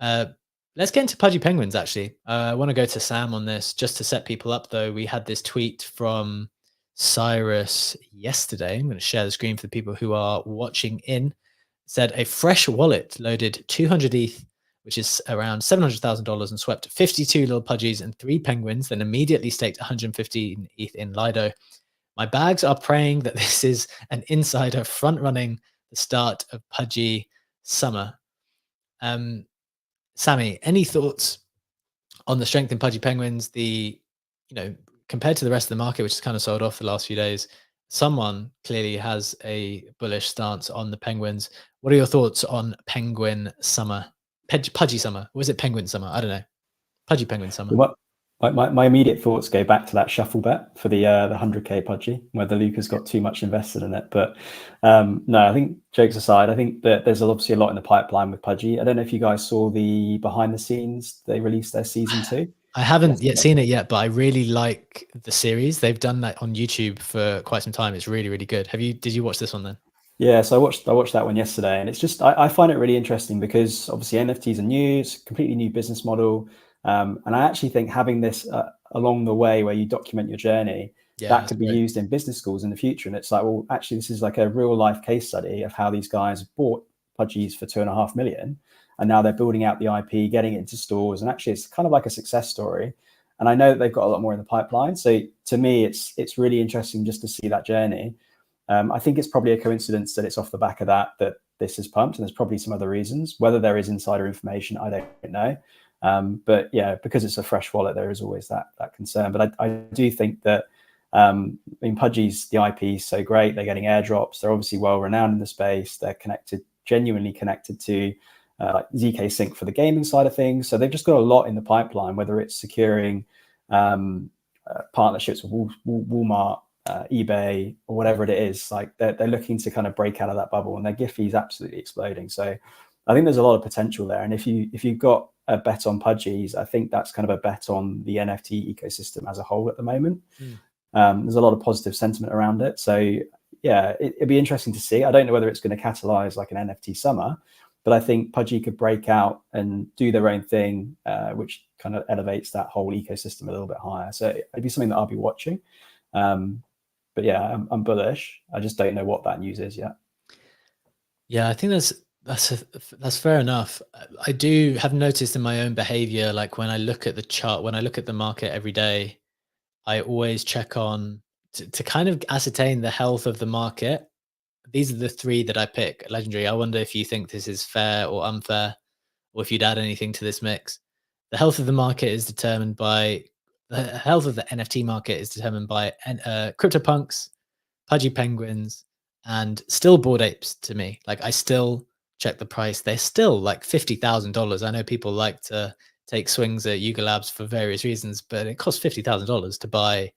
Let's get into Pudgy Penguins, actually. I want to go to Sam on this just to set people up, though. We had this tweet from Cyrus yesterday. I'm going to share the screen for the people who are watching in. It said a fresh wallet loaded 200 ETH, which is around $700,000, and swept 52 little Pudgies and 3 penguins, then immediately staked 115 ETH in Lido. My bags are praying that this is an insider front-running the start of Pudgy summer. Sammy, any thoughts on the strength in Pudgy Penguins? Compared to the rest of the market, which has kind of sold off the last few days, someone clearly has a bullish stance on the Penguins. What are your thoughts on Penguin summer? Pudgy summer? Or was it Penguin summer? I don't know. Pudgy Penguin summer. Well, my immediate thoughts go back to that shuffle bet for the 100k Pudgy, whether Luca's got too much invested in it. But no, I think jokes aside, I think that there's obviously a lot in the pipeline with Pudgy. I don't know if you guys saw the behind the scenes. They released their season 2. I haven't yet seen it yet, but I really like the series. They've done that on YouTube for quite some time. It's really, really good. Did you watch this one then? Yeah, so I watched that one yesterday, and it's just I find it really interesting because obviously NFTs are new, it's a completely new business model, and I actually think having this along the way where you document your journey, that could be used in business schools in the future. And it's like, well, actually, this is like a real life case study of how these guys bought Pudgies for $2.5 million, and now they're building out the IP, getting it into stores, and actually, it's kind of like a success story. And I know that they've got a lot more in the pipeline. So to me, it's really interesting just to see that journey. I think it's probably a coincidence that it's off the back of that this is pumped, and there's probably some other reasons. Whether there is insider information, I don't know. But yeah, because it's a fresh wallet, there is always that concern. But I do think that Pudgy's, the IP is so great. They're getting airdrops. They're obviously well renowned in the space. They're genuinely connected to like ZK Sync for the gaming side of things. So they've just got a lot in the pipeline, whether it's securing partnerships with Walmart, eBay, or whatever it is. Like they're looking to kind of break out of that bubble, and their GIF is absolutely exploding. So I think there's a lot of potential there. And if you've got a bet on Pudgies, I think that's kind of a bet on the NFT ecosystem as a whole at the moment. There's a lot of positive sentiment around it. So yeah, it'd be interesting to see. I don't know whether it's going to catalyze like an NFT summer, but I think Pudgy could break out and do their own thing, which kind of elevates that whole ecosystem a little bit higher. So it'd be something that I'll be watching. But yeah, I'm bullish. I just don't know what that news is yet. Yeah, I think that's fair enough. I do have noticed in my own behavior, like when I look at the chart, when I look at the market every day, I always check on to kind of ascertain the health of the market. These are the three that I pick. Legendary, I wonder if you think this is fair or unfair, or if you'd add anything to this mix. The health of the market is determined by the health of the NFT market is determined by CryptoPunks, Pudgy Penguins, and still Bored Apes to me. Like I still check the price. They're still like $50,000. I know people like to take swings at Yuga Labs for various reasons, but it costs $50,000 to buy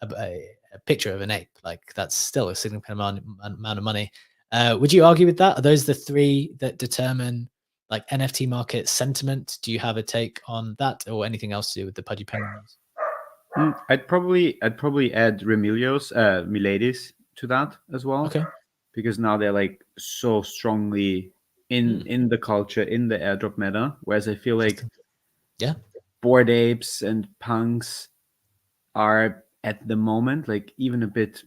a picture of an ape. Like that's still a significant amount of money. Would you argue with that? Are those the three that determine like NFT market sentiment? Do you have a take on that, or anything else to do with the Pudgy Penguins? I'd probably add Miladies to that as well. Okay. Because now they're like so strongly in the culture, in the airdrop meta. Whereas I feel like Bored Apes and Punks are at the moment like even a bit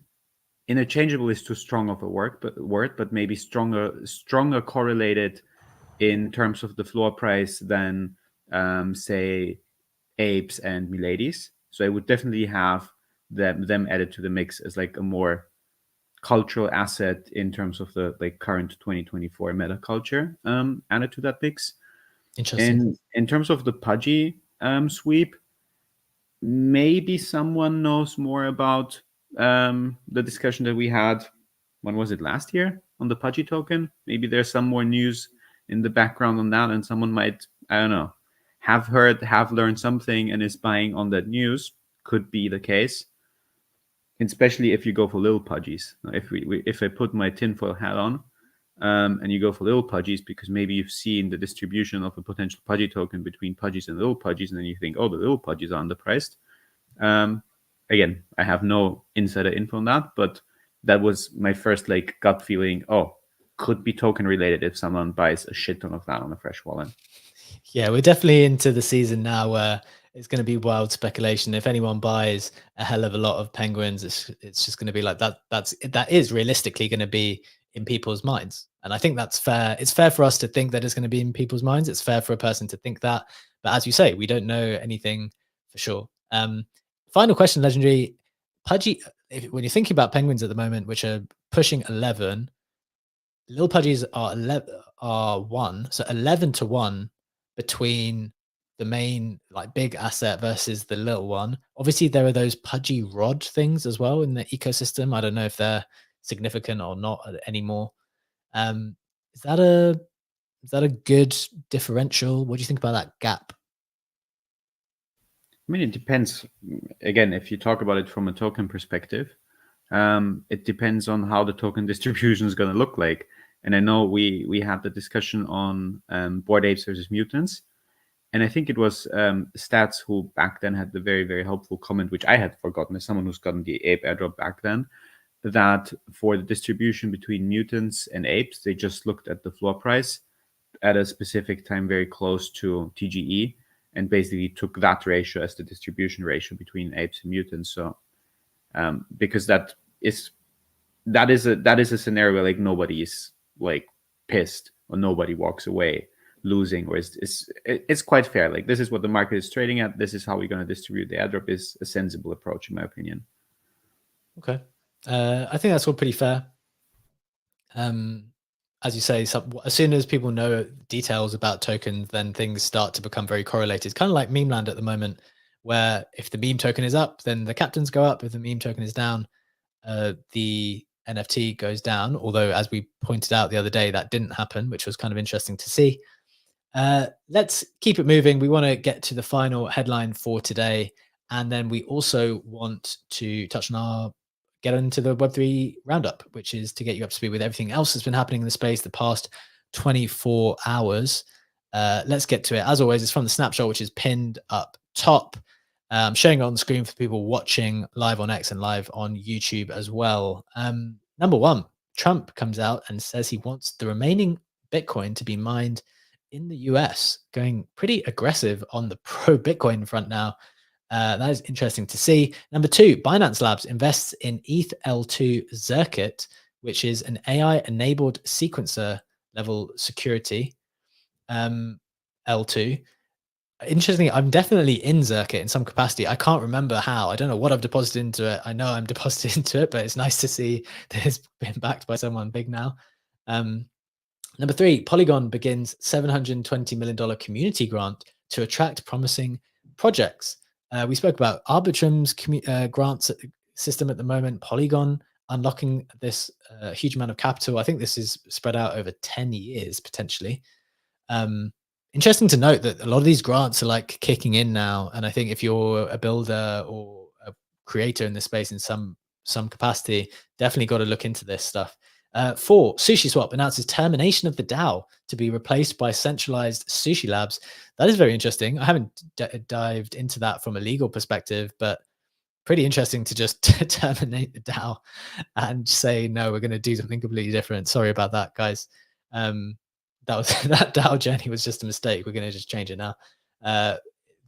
interchangeable is too strong of a word, but maybe stronger correlated in terms of the floor price than say Apes and Miladies. So I would definitely have them added to the mix as like a more cultural asset in terms of the like current 2024 meta culture added to that mix. Interesting. And in terms of the Pudgy sweep, maybe someone knows more about the discussion that we had. When was it, last year, on the Pudgy token? Maybe there's some more news in the background on that, and someone might, I don't know, have learned something and is buying on that news. Could be the case, especially if you go for little Pudgies. If I put my tinfoil hat on, and you go for little Pudgies because maybe you've seen the distribution of a potential Pudgy token between Pudgies and little Pudgies, and then you think, oh, the little Pudgies are underpriced. Again, I have no insider info on that, but that was my first like gut feeling. Oh, could be token related if someone buys a shit ton of that on a fresh wallet. Yeah, we're definitely into the season now where it's going to be wild speculation. If anyone buys a hell of a lot of penguins, it's just going to be like that. That is realistically going to be in people's minds, and I think that's fair. It's fair for us to think that it's going to be in people's minds. It's fair for a person to think that, but as you say, we don't know anything for sure. Final question, Legendary Pudgy. When you're thinking about penguins at the moment, which are pushing 11, little Pudgies are 1, so 11 to 1 between the main like big asset versus the little one. Obviously, there are those Pudgy rod things as well in the ecosystem. I don't know if they're significant or not anymore. Is that a good differential? What do you think about that gap? I mean, it depends. Again, if you talk about it from a token perspective, it depends on how the token distribution is going to look like. And I know we had the discussion on Bored Apes versus Mutants. And I think it was Stats who back then had the very, very helpful comment, which I had forgotten as someone who's gotten the ape airdrop back then, that for the distribution between mutants and apes, they just looked at the floor price at a specific time very close to TGE and basically took that ratio as the distribution ratio between apes and mutants. So because that is a scenario where like nobody is like pissed or nobody walks away losing, or it's quite fair. Like this is what the market is trading at. This is how we're going to distribute the airdrop is a sensible approach in my opinion. Okay. I think that's all pretty fair. As you say, as soon as people know details about tokens, then things start to become very correlated. Kind of like meme land at the moment, where if the meme token is up, then the captains go up. If the meme token is down, the NFT goes down. Although, as we pointed out the other day, that didn't happen, which was kind of interesting to see. Let's keep it moving. We want to get to the final headline for today. And then we also want to touch on get into the Web3 roundup, which is to get you up to speed with everything else that's been happening in the space the past 24 hours. Let's get to it. As always, it's from the snapshot, which is pinned up top. I'm showing it on the screen for people watching live on X and live on YouTube as well. Number one, Trump comes out and says he wants the remaining Bitcoin to be mined in the US, going pretty aggressive on the pro Bitcoin front now. That is interesting to see. Number 2, Binance Labs invests in ETH L2 Zircuit, which is an AI-enabled sequencer level security. L2. Interestingly, I'm definitely in Zircuit in some capacity. I can't remember how. I don't know what I've deposited into it. I know I'm deposited into it, but it's nice to see that it's been backed by someone big now. Number 3, Polygon begins $720 million community grant to attract promising projects. We spoke about Arbitrum's grants system at the moment. Polygon unlocking this huge amount of capital. I think this is spread out over 10 years potentially. Interesting to note that a lot of these grants are like kicking in now, and I think if you're a builder or a creator in this space in some capacity, definitely got to look into this stuff. 4, SushiSwap announces termination of the DAO to be replaced by centralized sushi labs. That is very interesting. I haven't dived into that from a legal perspective, but pretty interesting to just terminate the DAO and say, no, we're going to do something completely different. Sorry about that, guys. That DAO journey was just a mistake. We're going to just change it now.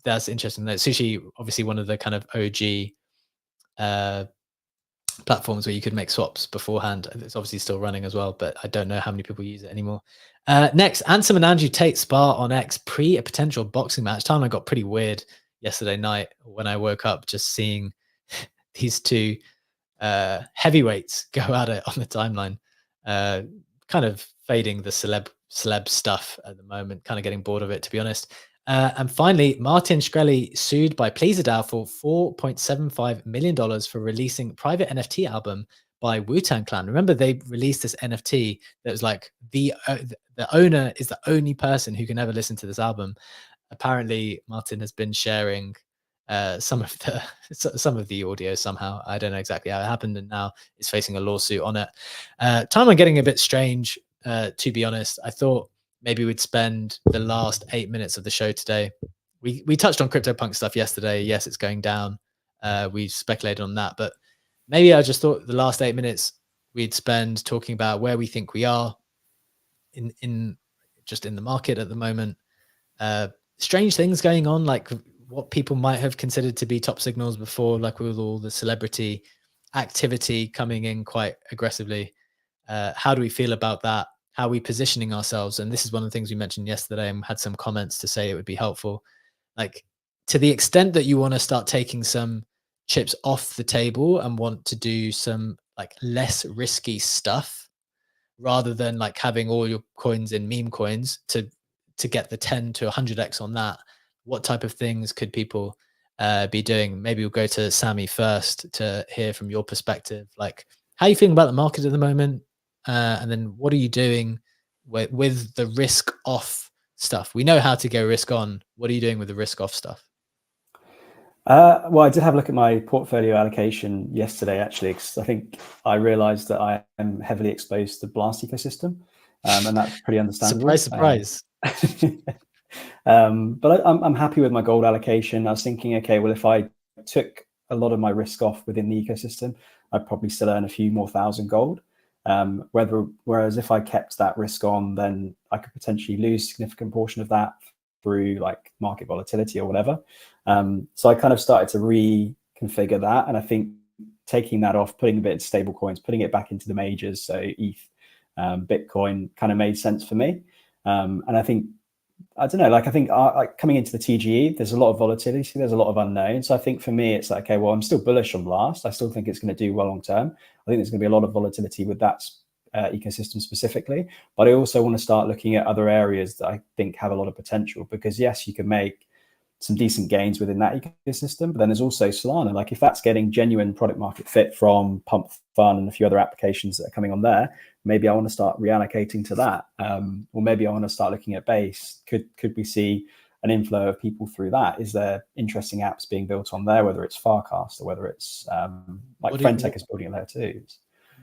That's interesting. That Sushi, obviously one of the kind of OG platforms where you could make swaps beforehand. It's obviously still running as well, but I don't know how many people use it anymore. Next, Ansem and Andrew Tate spar on X pre a potential boxing match. Time I got pretty weird yesterday night when I woke up just seeing these two heavyweights go at it on the timeline. Kind of fading the celeb stuff at the moment, kind of getting bored of it, to be honest. And finally, Martin Shkreli sued by PleaserDAO for $4.75 million for releasing private NFT album by Wu-Tang Clan. Remember, they released this NFT that was like the owner is the only person who can ever listen to this album. Apparently, Martin has been sharing some of the audio somehow. I don't know exactly how it happened, and now is facing a lawsuit on it. Timeline getting a bit strange, to be honest. I thought maybe we'd spend the last 8 minutes of the show today. We touched on CryptoPunk stuff yesterday. Yes, it's going down. We speculated on that, but maybe I just thought the last 8 minutes we'd spend talking about where we think we are in the market at the moment. Strange things going on, like what people might have considered to be top signals before, like with all the celebrity activity coming in quite aggressively. How do we feel about that? How are we positioning ourselves? And this is one of the things we mentioned yesterday and had some comments to say it would be helpful. Like, to the extent that you want to start taking some chips off the table and want to do some like less risky stuff, rather than like having all your coins in meme coins to get the 10 to 100x on that, what type of things could people be doing? Maybe we'll go to Sammy first to hear from your perspective. Like, how are you feeling about the market at the moment? And then what are you doing with the risk off stuff? We know how to go risk on. What are you doing with the risk off stuff? Well, I did have a look at my portfolio allocation yesterday, actually, because I think I realized that I am heavily exposed to the Blast ecosystem, and that's pretty understandable. Surprise. But I'm happy with my gold allocation. I was thinking, okay, well, if I took a lot of my risk off within the ecosystem, I'd probably still earn a few more thousand gold. Whereas if I kept that risk on, then I could potentially lose a significant portion of that through like market volatility or whatever. So I kind of started to reconfigure that. And I think taking that off, putting a bit in stable coins, putting it back into the majors, so ETH, Bitcoin, kind of made sense for me. And I think, I don't know, like I think like coming into the TGE, there's a lot of volatility, there's a lot of unknown. So I think for me, it's like, okay, well, I'm still bullish on Blast. I still think it's going to do well long term. I think there's going to be a lot of volatility with that ecosystem specifically. But I also want to start looking at other areas that I think have a lot of potential, because yes, you can make some decent gains within that ecosystem, but then there's also Solana. Like if that's getting genuine product market fit from Pump Fun and a few other applications that are coming on there, maybe I want to start reallocating to that. Or maybe I want to start looking at Base. Could we see an inflow of people through that? Is there interesting apps being built on there, whether it's Farcast or whether it's like Friendtech is building it there too?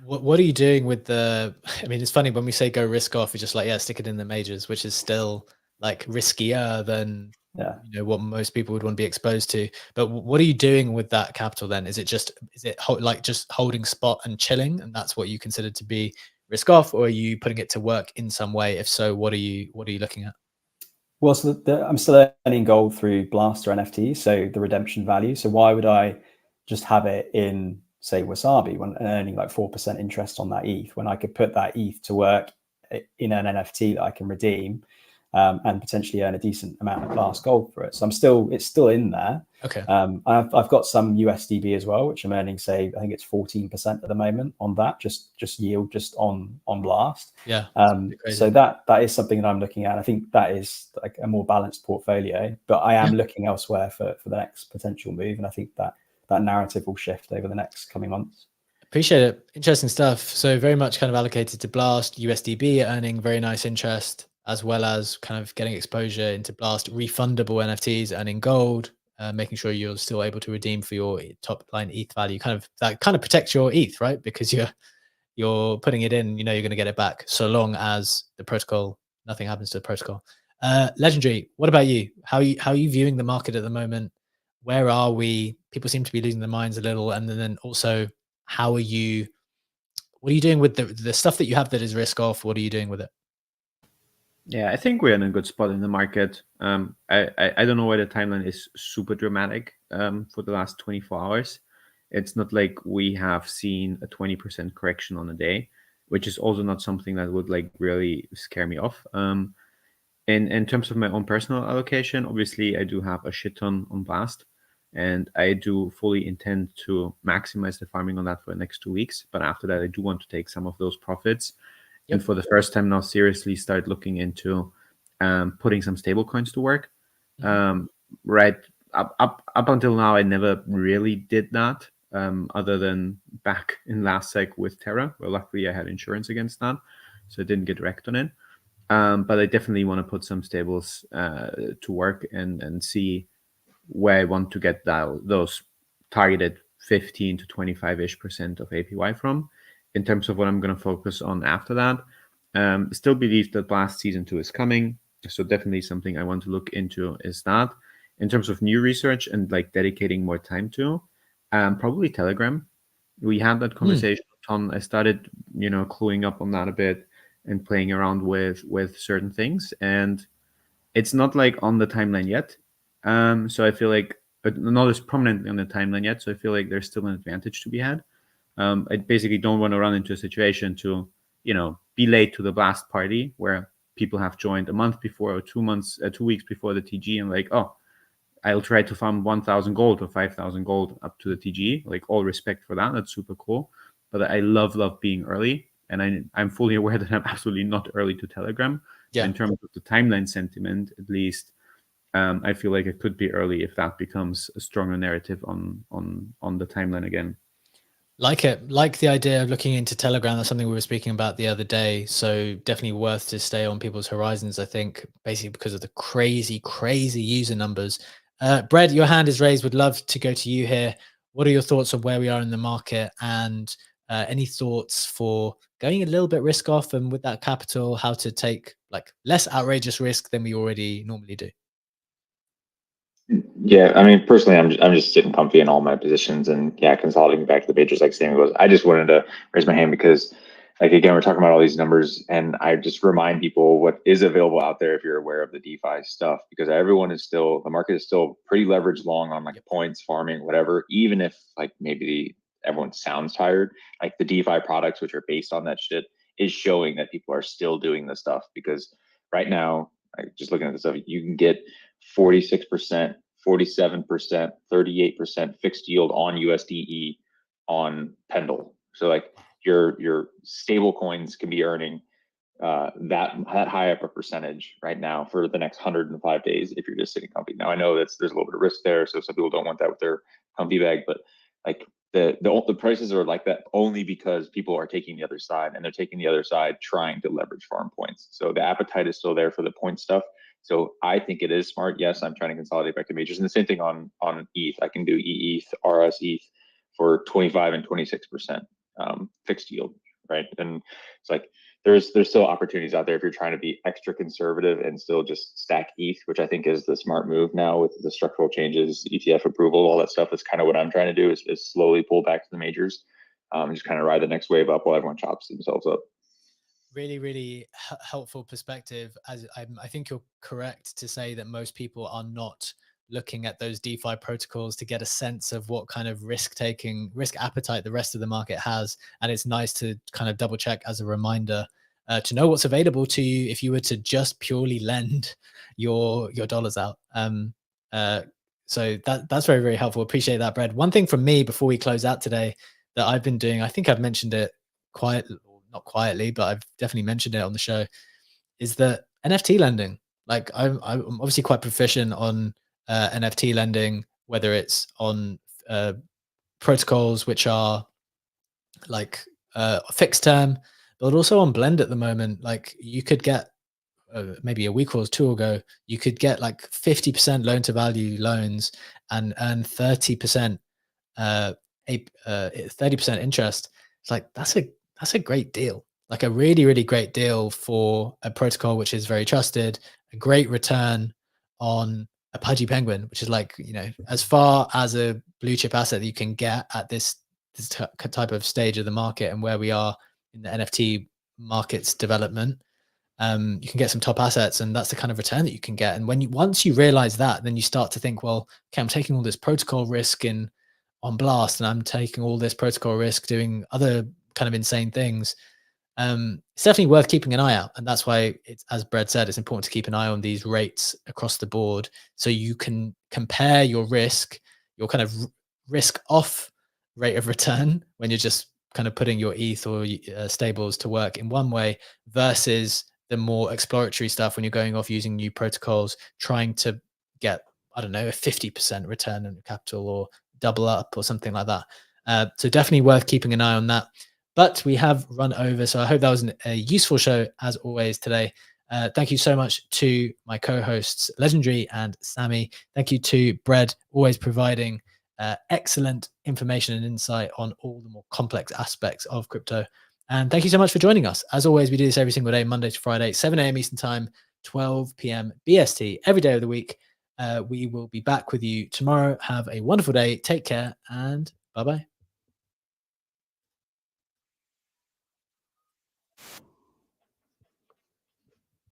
What are you doing with the, I mean, it's funny when we say go risk off, it's just like, yeah, stick it in the majors, which is still like riskier than you know what most people would want to be exposed to. But what are you doing with that capital then? Is it just holding spot and chilling, and that's what you consider to be risk off, or are you putting it to work in some way? If so, what are you looking at? Well, so I'm still earning gold through Blaster NFT, so the redemption value. So why would I just have it in, say, Wasabi when earning like 4% interest on that ETH when I could put that ETH to work in an NFT that I can redeem and potentially earn a decent amount of Blast gold for it? So it's still in there. Okay. I've got some USDB as well, which I'm earning, say, I think it's 14% at the moment on that, just yield just on Blast. Yeah. So that is something that I'm looking at. I think that is like a more balanced portfolio, but I am looking elsewhere for the next potential move. And I think that narrative will shift over the next coming months. Appreciate it. Interesting stuff. So very much kind of allocated to Blast, USDB earning very nice interest, as well as kind of getting exposure into Blast, refundable NFTs earning gold, making sure you're still able to redeem for your top line ETH value. That kind of protects your ETH, right? Because you're putting it in, you know, you're going to get it back so long as the protocol, nothing happens to the protocol. Legendary, what about you? How are you viewing the market at the moment? Where are we? People seem to be losing their minds a little. And then also, what are you doing with the stuff that you have that is risk off? What are you doing with it? Yeah, I think we're in a good spot in the market. I don't know why the timeline is super dramatic for the last 24 hours. It's not like we have seen a 20% correction on a day, which is also not something that would like really scare me off. In terms of my own personal allocation, obviously I do have a shit ton on Blast, and I do fully intend to maximize the farming on that for the next 2 weeks. But after that, I do want to take some of those profits. And for the first time now, seriously start looking into putting some stable coins to work. Right up until now, I never really did that, other than back in last sec with Terra, where luckily I had insurance against that, so I didn't get wrecked on it. But I definitely want to put some stables to work and see where I want to get those targeted 15 to 25% of APY from. In terms of what I'm going to focus on after that, still believe that Blast Season 2 is coming. So definitely something I want to look into is that. In terms of new research and like dedicating more time to, probably Telegram. We had that conversation a ton. I started, cluing up on that a bit and playing around with certain things. And it's not like on the timeline yet. So I feel like not as prominently on the timeline yet. So I feel like there's still an advantage to be had. I basically don't want to run into a situation to, be late to the Blast party where people have joined a month before or 2 weeks before the TG and like, oh, I'll try to farm 1,000 gold or 5,000 gold up to the TG. Like, all respect for that. That's super cool. But I love being early. And I'm fully aware that I'm absolutely not early to Telegram. Yeah. In terms of the timeline sentiment, at least, I feel like it could be early if that becomes a stronger narrative on the timeline again. Like the idea of looking into Telegram. That's something we were speaking about the other day. So definitely worth to stay on people's horizons, I think, basically because of the crazy user numbers. Brad, your hand is raised. Would love to go to you here. What are your thoughts on where we are in the market, and any thoughts for going a little bit risk off, and with that capital, how to take like less outrageous risk than we already normally do? Yeah, I mean, personally, I'm just sitting comfy in all my positions, and consolidating back to the majors, like Sammy was. I just wanted to raise my hand because, like, again, we're talking about all these numbers, and I just remind people what is available out there if you're aware of the DeFi stuff, because the market is still pretty leveraged long on like points, farming, whatever. Even if like maybe everyone sounds tired, like the DeFi products, which are based on that shit, is showing that people are still doing this stuff, because right now, like, just looking at this stuff, you can get 46%, 47%, 38% fixed yield on USDE on Pendle. So like your stable coins can be earning that high up a percentage right now for the next 105 days if you're just sitting comfy. Now I know there's a little bit of risk there, so some people don't want that with their comfy bag, but like the prices are like that only because people are taking the other side, and they're taking the other side trying to leverage farm points. So the appetite is still there for the point stuff. So I think it is smart. Yes, I'm trying to consolidate back to majors, and the same thing on ETH. I can do EETH, RS ETH for 25 and 26% fixed yield, right? And it's like there's still opportunities out there if you're trying to be extra conservative and still just stack ETH, which I think is the smart move now with the structural changes, ETF approval, all that stuff. That's kind of what I'm trying to do, is slowly pull back to the majors, just kind of ride the next wave up while everyone chops themselves up. really, really helpful perspective. As I think you're correct to say that most people are not looking at those DeFi protocols to get a sense of what kind of risk appetite the rest of the market has. And it's nice to kind of double check as a reminder to know what's available to you if you were to just purely lend your dollars out. So that's very, very helpful. Appreciate that, Brad. One thing from me before we close out today that I've been doing, I think I've mentioned it not quietly, but I've definitely mentioned it on the show, is that NFT lending. Like I'm obviously quite proficient on NFT lending, whether it's on protocols which are like fixed term, but also on Blend at the moment. Like you could get maybe a week or two ago, you could get like 50% loan to value loans and earn 30% 30% interest. It's like that's a great deal, like a really, really great deal for a protocol which is very trusted, a great return on a Pudgy Penguin, which is like, you know, as far as a blue chip asset that you can get at this type of stage of the market and where we are in the NFT markets development. You can get some top assets, and that's the kind of return that you can get. And once you realize that, then you start to think, well, okay, I'm taking all this protocol risk on Blast, and I'm taking all this protocol risk doing other kind of insane things. It's definitely worth keeping an eye out. And that's why it's, as Brad said, it's important to keep an eye on these rates across the board so you can compare your risk, your kind of risk off rate of return when you're just kind of putting your ETH or stables to work in one way versus the more exploratory stuff when you're going off using new protocols, trying to get, I don't know, a 50% return on capital or double up or something like that. So definitely worth keeping an eye on that. But we have run over, so I hope that was a useful show as always today. Thank you so much to my co-hosts, Legendary and Sammy. Thank you to Brad, always providing excellent information and insight on all the more complex aspects of crypto. And thank you so much for joining us. As always, we do this every single day, Monday to Friday, 7 a.m. Eastern Time, 12 p.m. BST, every day of the week. We will be back with you tomorrow. Have a wonderful day. Take care and bye-bye.